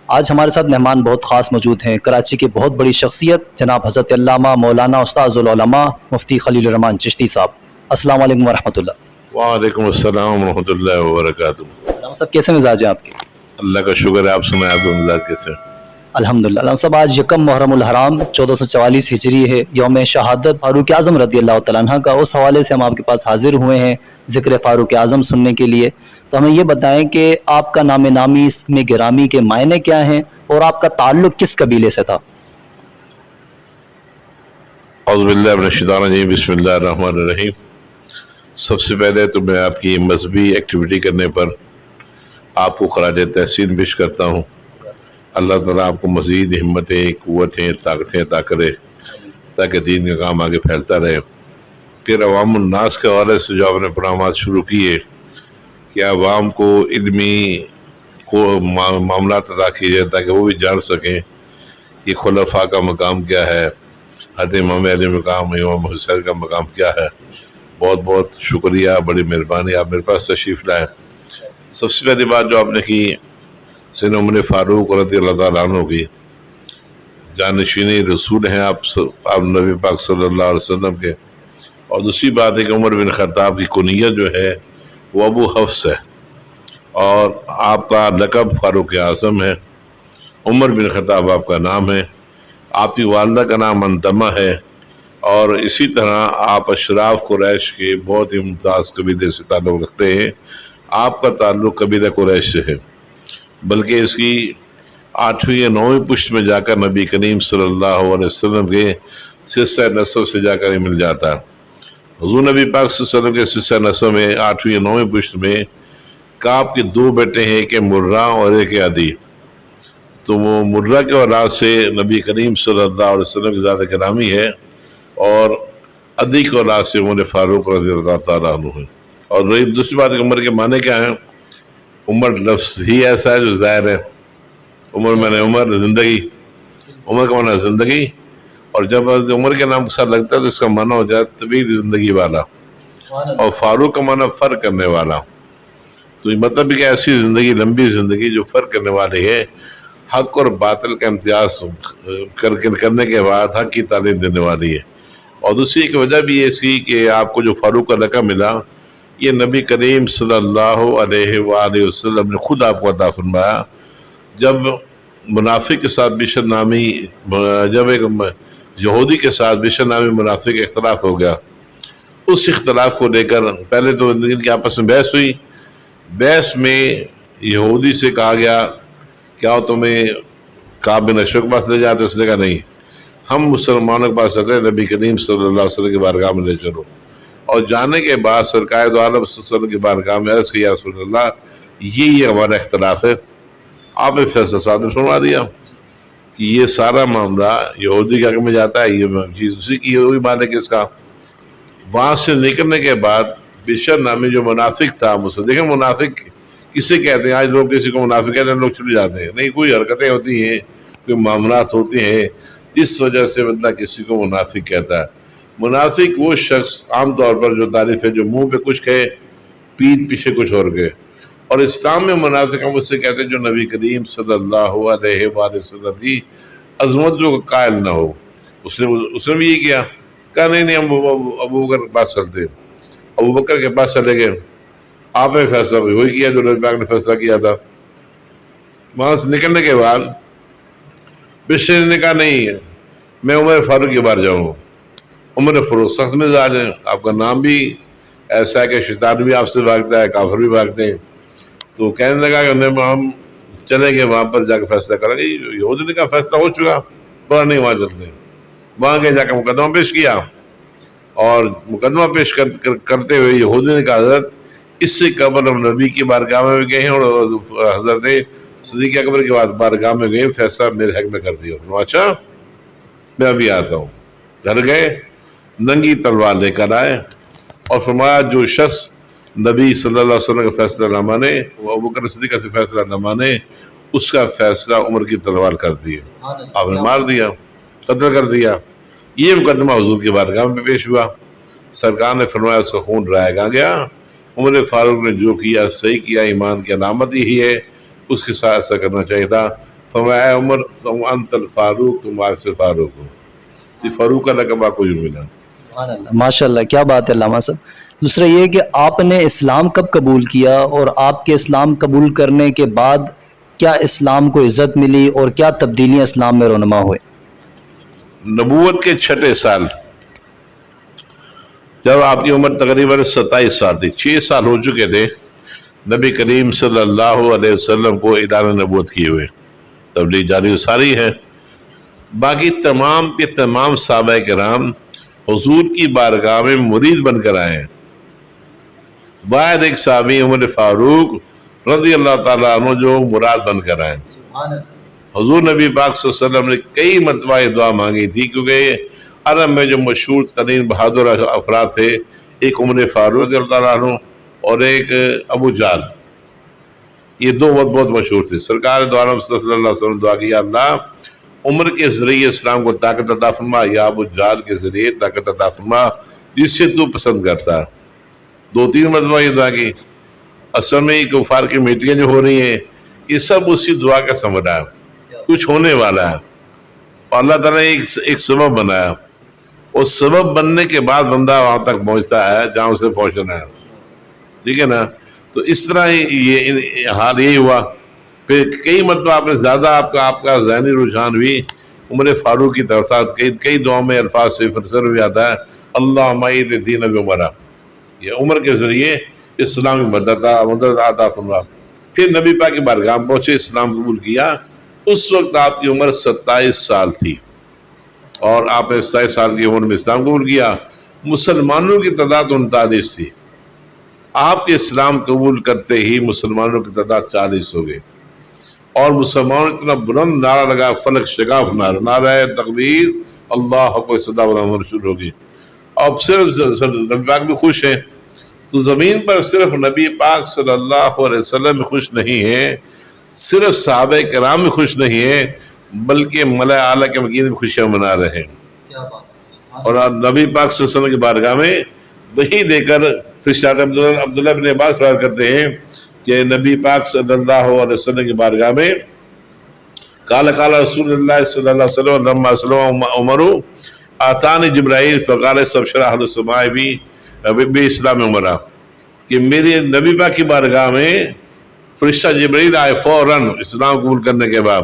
آج ہمارے ساتھ مہمان بہت خاص موجود ہیں، کراچی کی بہت بڑی شخصیت جناب حضرت علامہ مولانا استاذ العلماء مفتی خلیل الرحمان چشتی صاحب۔ السلام علیکم ورحمۃ اللہ۔ وعلیکم السلام ورحمۃ اللہ وبرکاتہ۔ علامہ صاحب کیسے مزاج ہیں آپ کے؟ اللہ کا شکر ہے، آپ سنائیں آپ کے مزاج کیسے؟ الحمدللہ۔ علامہ صاحب آج یکم محرم الحرام 1444 ہجری ہے، یوم شہادت فاروق اعظم رضی اللہ تعالیٰ عنہ کا، اس حوالے سے ہم آپ کے پاس حاضر ہوئے ہیں ذکر فاروق اعظم سننے کے لیے۔ تو ہمیں یہ بتائیں کہ آپ کا نام نامی اسم گرامی کے معنی کیا ہیں اور آپ کا تعلق کس قبیلے سے تھا؟ اعوذ باللہ من الشیطان الرجیم، بسم اللہ الرحمن الرحیم۔ سب سے پہلے تو میں آپ کی مذہبی ایکٹیویٹی کرنے پر آپ کو خراج تحسین پیش کرتا ہوں۔ اللہ تعالیٰ آپ کو مزید ہمتیں، قوتیں، طاقتیں عطا کرے تاکہ دین کا کام آگے پھیلتا رہے۔ پھر عوام الناس کے حوالے سے جو آپ نے پروگرامات شروع کیے کہ عوام کو علمی معاملات عطا کیے جائیں تاکہ وہ بھی جان سکیں کہ خلفاء کا مقام کیا ہے، حضرت امام علیہ مقام، امام حسین کا مقام کیا ہے۔ بہت بہت شکریہ، بڑی مہربانی آپ میرے پاس تشریف لائیں۔ سب سے پہلی بات جو آپ نے کی سیدنا عمر فاروق رضی اللہ تعالیٰ عنہ کی، جانشینی رسول ہیں آپ نبی پاک صلی اللہ علیہ وسلم کے۔ اور دوسری بات ہے کہ عمر بن خطاب کی کنیت جو ہے وہ ابو حفص ہے، اور آپ کا لقب فاروق اعظم ہے۔ عمر بن خطاب آپ کا نام ہے، آپ کی والدہ کا نام انتمہ ہے، اور اسی طرح آپ اشراف قریش کے بہت ہی ممتاز قبیلے سے تعلق رکھتے ہیں۔ آپ کا تعلق قبیلہ قریش سے ہے، بلکہ اس کی 8ویں یا 9ویں پشت میں جا کر نبی کریم صلی اللہ علیہ وسلم کے سلسلہ نسب سے جا کر یہ مل جاتا ہے۔ حضور نبی پاک صلی اللہ علیہ وسلم کے سلسلہ نسب میں 8ویں یا 9ویں پشت میں کعب کے 2 بیٹے ہیں، ایک مرہ اور ایک عدی۔ تو وہ مرہ کے اولاد سے نبی کریم صلی اللہ علیہ وسلم کی ذات گرامی ہے، اور عدی کے اولاد سے عمر فاروق رضی اللہ تعالیٰ عنہ ہے۔ اور دوسری بات ہے کہ عمر کے معنی کیا ہیں؟ عمر لفظ ہی ایسا ہے جو ظاہر ہے۔ عمر میں نے عمر زندگی، عمر کا معنی زندگی، اور جب عمر کے نام کے ساتھ لگتا ہے تو اس کا معنی ہو جائے طویل زندگی والا، اور فاروق کا معنی فرق کرنے والا۔ تو یہ مطلب کہ ایسی زندگی، لمبی زندگی جو فرق کرنے والی ہے، حق اور باطل کا امتیاز کرنے کے بعد حق کی تعلیم دینے والی ہے۔ اور دوسری ایک وجہ بھی ہے اس کی کہ آپ کو جو فاروق کا لقب ملا، یہ نبی کریم صلی اللہ علیہ وآلہ وسلم نے خود آپ کو عطا فرمایا۔ جب منافق کے ساتھ بشر نامی، جب ایک یہودی کے ساتھ بشر نامی منافق اختلاف ہو گیا، اس اختلاف کو لے کر پہلے تو ان کے آپس میں بحث ہوئی۔ بحث میں یہودی سے کہا گیا کیا تمہیں کعب بن اشرف کے پاس لے جاتے؟ اس نے کہا نہیں، ہم مسلمانوں کے پاس آتے ہیں، نبی کریم صلی اللہ علیہ وسلم کی بارگاہ میں لے چلو۔ اور جانے کے بعد سرکار دو عالم صلی اللہ علیہ وسلم کی بارگاہ میں عرض کیا، یا رسول اللہ یہ ہمارا اختلاف ہے۔ آپ نے فیصلہ صادر فرما دیا کہ یہ سارا معاملہ یہودی کے حق میں جاتا ہے، یہ چیز اسی کی ہوئی مالک اس کا۔ وہاں سے نکلنے کے بعد بشر نامی جو منافق تھا، دیکھیں منافق کسے کہتے ہیں؟ آج لوگ کسی کو منافق کہتے ہیں، لوگ چھٹ جاتے ہیں، نہیں، کوئی حرکتیں ہوتی ہیں، کوئی معاملات ہوتے ہیں، اس وجہ سے بندہ کسی کو منافق کہتا ہے۔ منافق وہ شخص عام طور پر جو تعریف ہے، جو منہ پہ کچھ کہے پیٹھ پیچھے کچھ اور کہے۔ اور اسلام میں منافق ہم اس سے کہتے ہیں جو نبی کریم صلی اللہ علیہ وآلہ وسلم کی عظمت جو قائل نہ ہو۔ اس نے بھی یہ کیا، کہا نہیں ہم ابو بکر کے پاس چلتے ہیں، ابو بکر کے پاس چلے گئے۔ آپ نے فیصلہ وہی کیا جو نبی پاک نے فیصلہ کیا تھا۔ وہاں سے نکلنے کے بعد بشر نے کہا نہیں، میں عمر فاروق کے بار جاؤں گا۔ عمر فاروق سخت مزاج ہے، آپ کا نام بھی ایسا ہے کہ شیطان بھی آپ سے بھاگتا ہے، کافر بھی بھاگتے ہیں۔ تو کہنے لگا کہ ہم چلیں گے وہاں پر جا کے فیصلہ کریں گے۔ یہودی نے کہا فیصلہ ہو چکا، بڑا نہیں، وہاں چلتے ہیں۔ وہاں گئے، جا کے مقدمہ پیش کیا، اور مقدمہ پیش کرتے ہوئے یہودی نے کہا حضرت اس سے قبل ہم نبی کی بارگاہ میں بھی گئے ہیں، اور حضرت صدیق اکبر کی بارگاہ میں گئے، فیصلہ میرے حق میں کر دیا۔ اچھا میں ابھی آتا ہوں۔ گھر گئے، ننگی تلوار لے کر آئے، اور فرمایا جو شخص نبی صلی اللہ علیہ وسلم کا فیصلہ نہ مانے، وہ ابوبکر صدیق کا فیصلہ نہ مانے، اس کا فیصلہ عمر کی تلوار کر دی۔ آپ نے مار دیا، قتل کر دیا۔ یہ مقدمہ حضور کی بارگاہ میں پیش ہوا۔ سرکار نے فرمایا اس کا خون رائے گیا۔ عمر فاروق نے جو کیا صحیح کیا، ایمان کی علامت یہی ہے، اس کے ساتھ ایسا کرنا چاہیے تھا۔ فرمایا عمر تم انت الفاروق، تمہارے سے فاروق ہو، یہ فاروق کا لقب آپ کو جو ملا۔ ماشاء اللہ، کیا بات ہے علامہ صاحب۔ دوسرا یہ کہ آپ نے اسلام کب قبول کیا، اور آپ کے اسلام قبول کرنے کے بعد کیا اسلام کو عزت ملی اور کیا تبدیلیاں اسلام میں رونما ہوئے؟ نبوت کے 6 سال، جب آپ کی عمر تقریباً 27 سال تھی، 6 سال ہو چکے تھے نبی کریم صلی اللہ علیہ وسلم کو اعلان نبوت کیے ہوئے، تبلیغ جاری و ساری ہے۔ باقی تمام کے تمام صحابہ کرام حضور کی بارگاہ میں مرید بن کر آئے ہیں۔ واحد ایک صحابی عمر فاروق رضی اللہ تعالیٰ عنہ جو مراد بن کر آئے۔ حضور نبی پاک صلی اللہ علیہ وسلم نے کئی مرتبہ یہ دعا مانگی تھی، کیونکہ عرب میں جو مشہور ترین بہادر افراد تھے، ایک عمر فاروق رضی اللہ تعالیٰ عنہ اور ایک ابو جہل، یہ دو بہت مشہور تھے۔ سرکار دو عالم صلی اللہ علیہ وسلم دعا کی، یا اللہ عمر کے ذریعے اسلام کو طاقت عطا فرما، یا ابو جہل کے ذریعے طاقت عطا فرما جس سے تو پسند کرتا ہے۔ 2-3 مرتبہ یہ دعا کی۔ اصل میں یہ کفار کی میٹنگیں جو ہو رہی ہیں، یہ سب اسی دعا کا ثمرہ ہے، کچھ ہونے والا ہے، اور اللہ تعالیٰ نے ایک سبب بنایا، اور سبب بننے کے بعد بندہ وہاں تک پہنچتا ہے جہاں اسے پہنچنا ہے، ٹھیک ہے نا۔ تو اس طرح یہ حال یہی ہوا۔ پھر کئی مرتبہ آپ نے زیادہ آپ کا ذہنی رجحان بھی عمر فاروق کی طرف تھا۔ کئی دعاؤں میں الفاظ سے فرسر بھی آتا ہے، اللہ معید دین اب عمرہ، یہ عمر کے ذریعے اسلام کی مدد عطا فرما۔ پھر نبی پاک کی بارگاہ میں پہنچے، اسلام قبول کیا۔ اس وقت آپ کی عمر 27 سال تھی، اور آپ نے 27 سال کی عمر میں اسلام قبول کیا۔ مسلمانوں کی تعداد 39 تھی، آپ کے اسلام قبول کرتے ہی مسلمانوں کی تعداد 40 ہو گئی، اور مسلمانوں اتنا بلند نعرہ لگا، فلک شگاف نعرہ تکبیر، اللہ کو صدا بلند شروع ہوگی۔ اب صرف نبی پاک بھی خوش ہیں، تو زمین پر صرف نبی پاک صلی اللہ علیہ وسلم خوش نہیں ہیں، صرف صحابہ کرام بھی خوش نہیں ہیں، بلکہ ملائے اعلیٰ کے مکین بھی خوشیاں منا رہے ہیں۔ اور نبی پاک صلی اللہ علیہ وسلم کی بارگاہ میں وہی دے کر فرشتہ عبداللہ بن عباس روایت کرتے ہیں کہ نبی پاک صلی اللہ علیہ وسلم کی بارگاہ میں قال رسول اللہ صلی اللہ علیہ وسلم لما اسلم عمر آتانی جبرائیل فقال استبشر اہل السماء بھی اسلام عمرہ، کہ میرے نبی پاک کی بارگاہ میں فرشتہ جبرائیل آئے فوراً اسلام قبول کرنے کے بعد،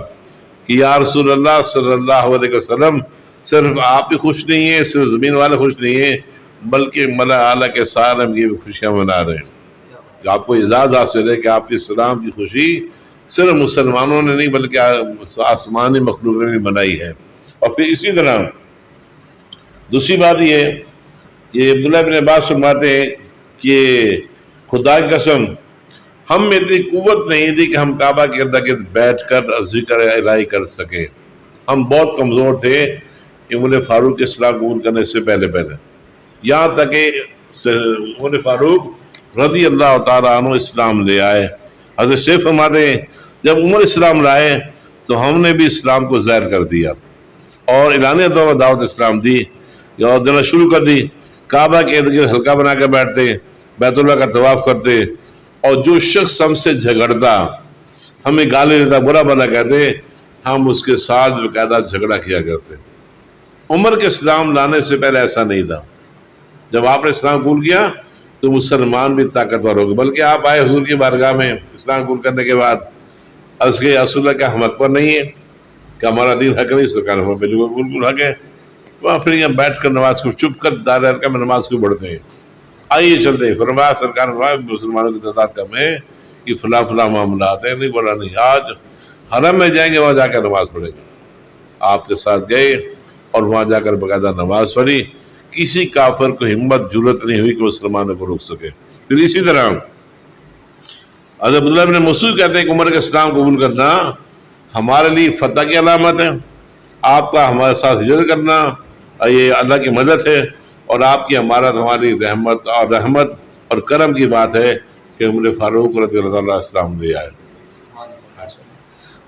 کہ یا رسول اللہ صلی اللہ علیہ وسلم صرف آپ ہی خوش نہیں ہیں، صرف زمین والے خوش نہیں ہیں، بلکہ ملا اعلیٰ کے سارے کی بھی خوشیاں منا رہے ہیں۔ آپ کو اعزاز حاصل ہے کہ آپ کے اسلام کی خوشی صرف مسلمانوں نے نہیں بلکہ آسمانی مخلوق نے بھی منائی ہے۔ اور پھر اسی طرح دوسری بات یہ کہ عبداللہ بن عباس فرماتے ہیں کہ خدا کی قسم ہم میں اتنی قوت نہیں تھی کہ ہم کعبہ کے ارد گرد بیٹھ کر ذکر الہی کر سکیں، ہم بہت کمزور تھے عمر فاروق کے اسلام قبول کرنے سے پہلے یہاں تک کہ عمر فاروق رضی اللہ تعالیٰ عنہ اسلام لے آئے۔ حضرت شیخ فرماتے ہیں جب عمر اسلام لائے تو ہم نے بھی اسلام کو ظاہر کر دیا اور اعلانیہ طور پر دعوت اسلام دی اور دینا شروع کر دی۔ کعبہ کے ارد گرد حلقہ بنا کر بیٹھتے، بیت اللہ کا طواف کرتے، اور جو شخص ہم سے جھگڑتا، ہمیں گالی دیتا، برا بھلا کہتے، ہم اس کے ساتھ باقاعدہ جھگڑا کیا کرتے۔ عمر کے اسلام لانے سے پہلے ایسا نہیں تھا۔ جب آپ نے اسلام قبول کیا تو مسلمان بھی طاقتور ہو گئے، بلکہ آپ آئے حضور کی بارگاہ میں اسلام قبول کرنے کے بعد، عرض کے رسول اللہ کیا ہم حق پر نہیں ہیں، کہ ہمارا دین حق نہیں؟ سرکار ہمیں بالکل حق ہے۔ وہاں پھر یہاں بیٹھ کر نماز کو چپ کر دار حلقہ میں نماز کو پڑھتے ہیں، آئیے چلتے ہیں۔ فرمایا سرکار مسلمانوں کی تعداد کم ہے، کہ فلاں معاملات ہیں، نہیں بولا نہیں، آج حرم میں جائیں گے وہاں جا کر نماز پڑھیں گے۔ آپ کے ساتھ گئے اور وہاں جا کر باقاعدہ نماز پڑھی، کسی کافر کو ہمت جرت نہیں ہوئی کہ مسلمانوں کو روک سکے۔ پھر اسی طرح حضرت عبداللہ بن مسعود کہتے ہیں کہ عمر کا اسلام قبول کرنا ہمارے لیے فتح کی علامت ہے، آپ کا ہمارے ساتھ ہجرت کرنا یہ اللہ کی مدد ہے، اور آپ کی امارت ہماری رحمت اور کرم کی بات ہے کہ عمر فاروق رضی اللہ عنہ اسلام لے آئے۔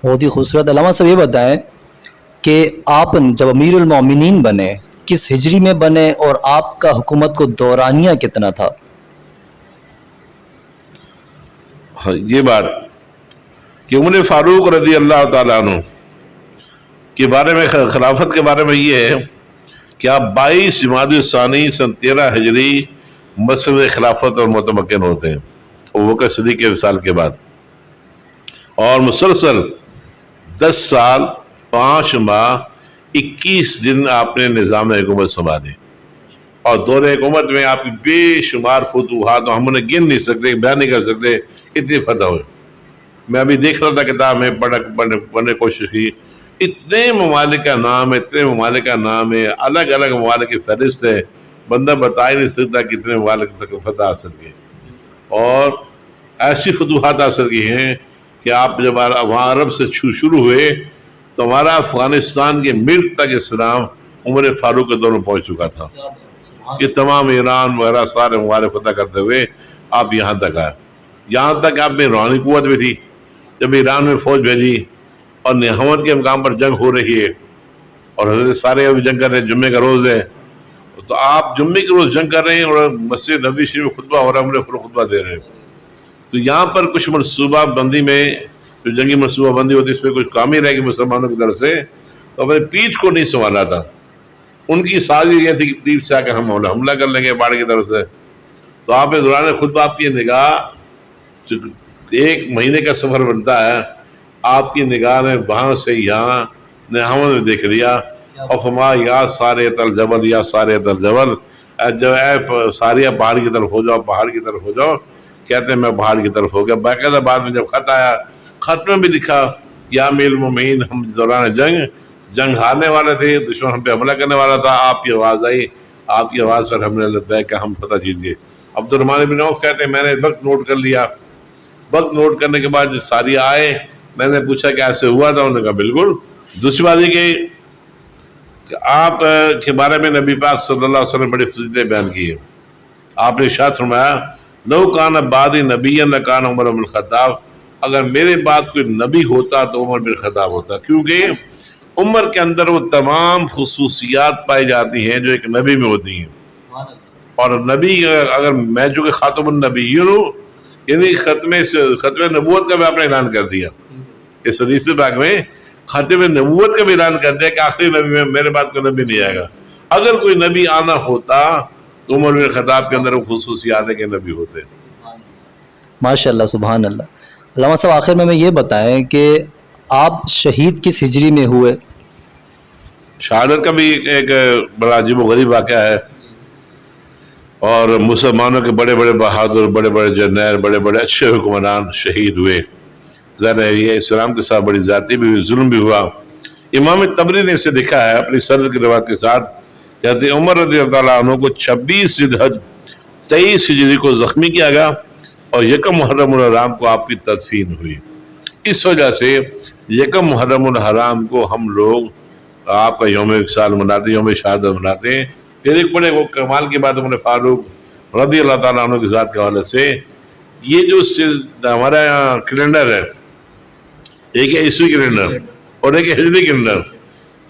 بہت ہی خوبصورت۔ علامہ صاحب یہ بتائیں کہ آپ جب امیر المومنین بنے کس ہجری میں بنے، اور آپ کا حکومت کو دورانیہ کتنا تھا؟ یہ بات کہ عمر فاروق رضی اللہ تعالیٰ عنہ کے بارے میں، خلافت کے بارے میں یہ ہے کہ آپ 22 جمادی الثانی سن 13 ہجری مسجد خلافت اور متمکن ہوتے ہیں ابوبکر صدیق کے وصال کے بعد، اور مسلسل 10 سال 5 ماہ 21 دن آپ نے نظام حکومت سنبھالے، اور دور حکومت میں آپ کی بے شمار فتوحات ہم انہیں گن نہیں سکتے، بیان نہیں کر سکتے، اتنی فتح ہوئے۔ میں ابھی دیکھ رہا تھا کتاب میں پڑھنے کی کوشش کی، اتنے ممالک کا نام ہے، اتنے ممالک کا نام ہے، الگ الگ ممالک کی فہرست ہے، بندہ بتا ہی نہیں سکتا کتنے ممالک تک فتح حاصل کی، اور ایسی فتوحات حاصل کی ہیں کہ آپ جب وہاں عرب سے شروع ہوئے تو ہمارا افغانستان کے ملک تک اسلام عمر فاروق کے دور میں پہنچ چکا تھا۔ یہ تمام ایران وغیرہ سارے ممالک فتح کرتے ہوئے آپ یہاں تک آئے، یہاں تک آپ میں روحانی قوت بھی تھی۔ جب ایران میں فوج بھیجی اور نہاون کے مقام پر جنگ ہو رہی ہے اور حضرت سارے ابھی جنگ کر رہے ہیں، جمعے کا روز ہے، تو آپ جمعے کے روز جنگ کر رہے ہیں اور مسجد نبوی شریف میں خطبہ ہو رہا ہے، ہم خطبہ دے رہے ہیں، تو یہاں پر کچھ منصوبہ بندی میں جو جنگی منصوبہ بندی ہوتی ہے اس پہ کچھ کام ہی رہے گی مسلمانوں کی طرف سے، تو اپنے پیٹھ کو نہیں سنبھالا تھا۔ ان کی سازش یہ تھی کہ پیٹھ سے آ کر ہم حملہ کر لیں گے باڑ کی طرف سے، تو آپ نے دوران خطبہ آپ کی نگاہ 1 مہینے کا سفر بنتا ہے، آپ کی نگاہ نے وہاں سے یہاں نہاون میں دیکھ لیا، اور فرمایا یا ساریۃ الجبل، یا ساریۃ الجبل، جو اے ساریہ پہاڑ کی طرف ہو جاؤ، پہاڑ کی طرف ہو جاؤ۔ کہتے ہیں میں پہاڑ کی طرف ہو گیا۔ باقاعدہ بعد میں جب خط آیا، خط میں بھی لکھا یا امیر المومنین، ہم دوران جنگ ہارنے والے تھے، دشمن ہم پہ حملہ کرنے والا تھا، آپ کی آواز آئی، آپ کی آواز پر ہم نے لبیک کہا، ہم فتح جیت گئے۔ عبد الرحمن بن عوف کہتے ہیں میں نے وقت نوٹ کر لیا، وقت نوٹ کرنے کے بعد جب ساری آئے میں نے پوچھا کہ ایسے ہوا تھا، انہوں نے کہا بالکل۔ دوسری بات یہ کہ آپ کے بارے میں نبی پاک صلی اللہ علیہ وسلم بڑی فضیلتیں بیان کی ہیں۔ آپ نے ارشاد فرمایا لو کان بعدی نبی لکان عمر بن الخطاب، اگر میرے بعد کوئی نبی ہوتا تو عمر بن الخطاب ہوتا، کیونکہ عمر کے اندر وہ تمام خصوصیات پائی جاتی ہیں جو ایک نبی میں ہوتی ہیں، اور نبی اگر میں جو کہ خاتم النبیین ہوں، یعنی ختم نبوت کا بھی آپ نے اعلان کر دیا، اس حدیث پاک میں ختم نبوت کا بھی اعلان کر دیا کہ آخری نبی میں میرے بعد کوئی نبی نہیں آئے گا۔ اگر کوئی نبی آنا ہوتا تو عمر بن خطاب کے اندر وہ خصوصیات ہے کہ نبی ہوتے۔ ماشاء اللہ، سبحان اللہ۔ علامہ صاحب آخر میں یہ بتائیں کہ آپ شہید کس ہجری میں ہوئے؟ شہادت کا بھی ایک بڑا عجیب و غریب واقعہ ہے، اور مسلمانوں کے بڑے بڑے بہادر، بڑے بڑے جرنیل، بڑے بڑے اچھے حکمران شہید ہوئے۔ ظاہر ہے یہ اسلام کے ساتھ بڑی زیادتی بھی ہوئی، ظلم بھی ہوا۔ امام طبری نے اسے لکھا ہے اپنی سرد کی روایت کے ساتھ، کہتے عمر رضی اللہ عنہ کو 26 ذی الحج 23 ہجری کو زخمی کیا گیا، اور 1 محرم الحرام کو آپ کی تدفین ہوئی۔ اس وجہ سے 1 محرم الحرام کو ہم لوگ آپ کا یوم وصال مناتے ہیں، یوم شہادت مناتے ہیں۔ پھر ایک بڑے کمال کی بات عمر فاروق رضی اللہ تعالیٰ عنہ کی ذات کے حوالے سے، یہ جو ہمارا کیلنڈر ہے، ایک ہے عیسوی کیلنڈر اور ایک ہے ہجری کیلنڈر،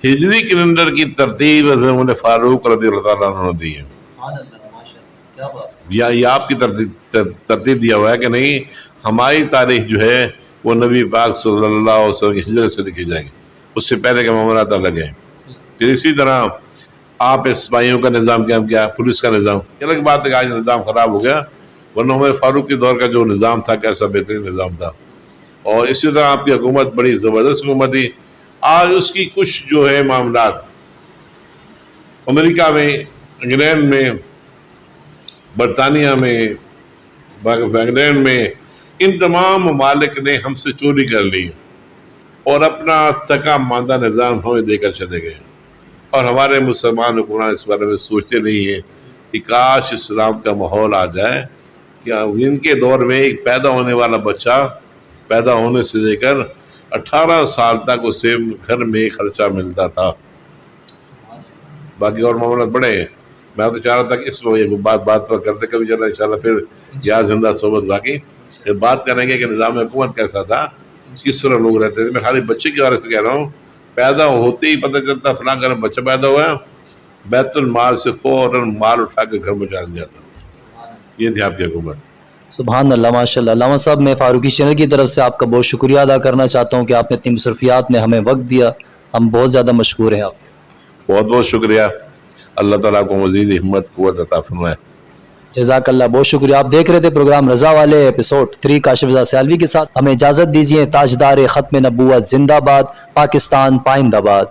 ہجری کیلنڈر کی ترتیب عمر فاروق رضی اللہ تعالیٰ عنہ نے دی ہے، یا یہ آپ کی ترتیب دیا ہوا ہے کہ نہیں ہماری تاریخ جو ہے وہ نبی پاک صلی اللہ علیہ وسلم کی ہجرت سے لکھی جائے گی، اس سے پہلے کے معاملات الگ ہیں۔ پھر اسی طرح آپ سپاہیوں کا نظام قائم کیا، پولیس کا نظام، الگ بات ہے کہ آج نظام خراب ہو گیا، ورنہ عمر فاروق کے دور کا جو نظام تھا کیسا بہترین نظام تھا۔ اور اسی طرح آپ کی حکومت بڑی زبردست حکومت تھی۔ آج اس کی کچھ جو ہے معاملات امریکہ میں، انگلینڈ میں، برطانیہ میں، انگلینڈ میں، ان تمام ممالک نے ہم سے چوری کر لی اور اپنا تکا ماندہ نظام ہمیں دے کر چلے گئے، اور ہمارے مسلمان حکمران اس بارے میں سوچتے نہیں ہیں کہ کاش اسلام کا ماحول آ جائے کہ ان کے دور میں ایک پیدا ہونے والا بچہ پیدا ہونے سے لے کر 18 سال تک اسے گھر میں خرچہ ملتا تھا، باقی اور معاملات بڑے ہیں۔ میں تو چاہ رہا تھا کہ اس بات پر کرتے کبھی چلا انشاءاللہ پھر یا زندہ صحبت باقی بات کریں گے کہ نظام حکومت کیسا تھا، کس طرح لوگ رہتے تھے۔ میں خالی بچے کے بارے سے کہہ رہا ہوں، پیدا ہوتے ہی پتہ چلتا فلاں گھر میں بچہ پیدا ہوا، بیت المال سے فوراً مال اٹھا کے گھر میں ڈال دیا تھا۔ یہ تھی آپ کی حکومت۔ سبحان اللہ، ماشاء اللہ۔ علامہ صاحب میں فاروقی چینل کی طرف سے آپ کا بہت شکریہ ادا کرنا چاہتا ہوں کہ آپ نے اتنی مصروفیات میں ہمیں وقت دیا، ہم بہت زیادہ مشکور ہیں آپ. بہت بہت شکریہ. اللہ تعالیٰ کو مزید ہمت قوت عطا فرمائے. جزاک اللہ, بہت شکریہ. آپ دیکھ رہے تھے پروگرام رضا والے ایپیسوڈ 3 کاشف رضا سیالوی کے ساتھ. ہمیں اجازت دیجیے. تاجدار ختم نبوت زندہ باد. پاکستان پائندہ باد.